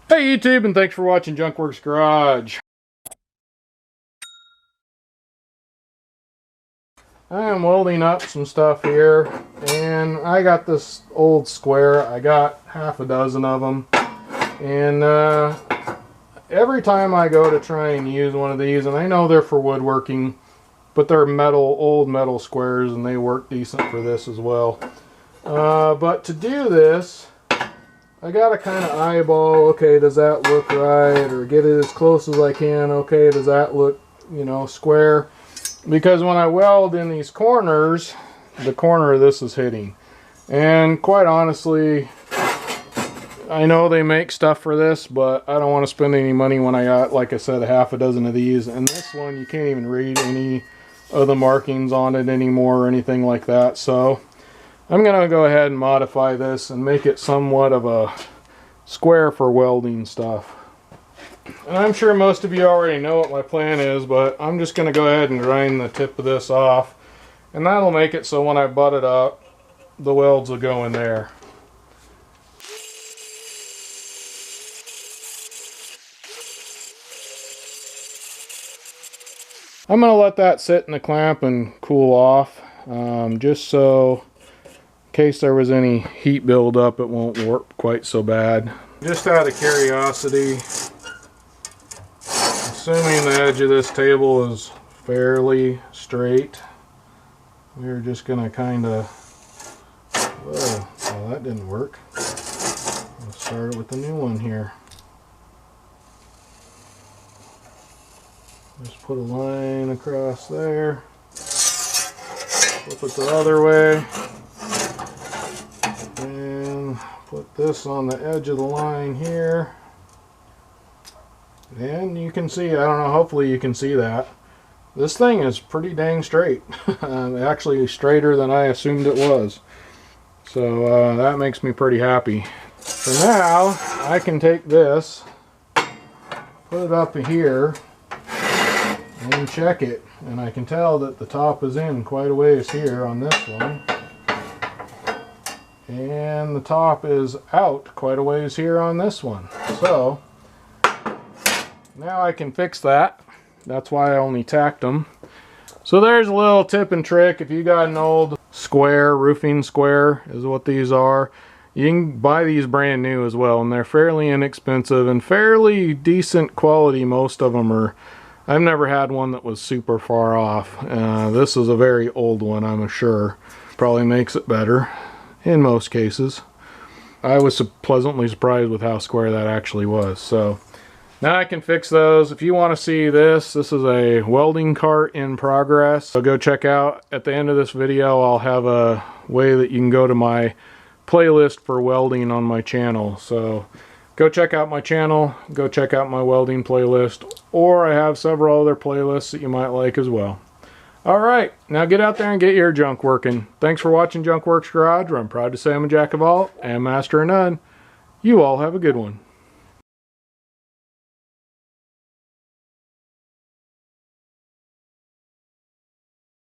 Hey YouTube, and thanks for watching Junkworks Garage. I am welding up some stuff here, and I got this old square. I got half a dozen of them, and every time I go to try and use one of these, and I know they're for woodworking, but they're old metal squares, and they work decent for this as well. But to do this, I gotta kind of eyeball, okay, does that look right, or get it as close as I can, okay, does that look, you know, square? Because when I weld in these corners, the corner of this is hitting. And quite honestly, I know they make stuff for this, but I don't want to spend any money when I got, like I said, a half a dozen of these. And this one, you can't even read any of the markings on it anymore or anything like that. So I'm going to go ahead and modify this and make it somewhat of a square for welding stuff. And I'm sure most of you already know what my plan is, but I'm just going to go ahead and grind the tip of this off. And that'll make it so when I butt it up, the welds will go in there. I'm going to let that sit in the clamp and cool off, just so in case there was any heat buildup, it won't work quite so bad. Just out of curiosity, assuming the edge of this table is fairly straight, we're just going to kind of, whoa, well that didn't work. Let's start with the new one here. Just put a line across there, flip it the other way, and put this on the edge of the line here. And you can see, I don't know, hopefully you can see that. This thing is pretty dang straight. Actually straighter than I assumed it was. So that makes me pretty happy. So now I can take this, put it up here, and check it. And I can tell that the top is in quite a ways here on this one. And the top is out quite a ways here on this one. So now I can fix that. That's why I only tacked them. So there's a little tip and trick. If you got an old square, roofing square is what these are, you can buy these brand new as well, and they're fairly inexpensive and fairly decent quality. Most of them are. I've never had one that was super far off. This is a very old one, I'm sure. Probably makes it better in most cases. I was pleasantly surprised with how square that actually was. So now I can fix those. If you want to see this is a welding cart in progress. So go check out, at the end of this video, I'll have a way that you can go to my playlist for welding on my channel. So go check out my channel, go check out my welding playlist, or I have several other playlists that you might like as well. Alright, now get out there and get your junk working. Thanks for watching Junkworks Garage, where I'm proud to say I'm a jack of all and master of none. You all have a good one.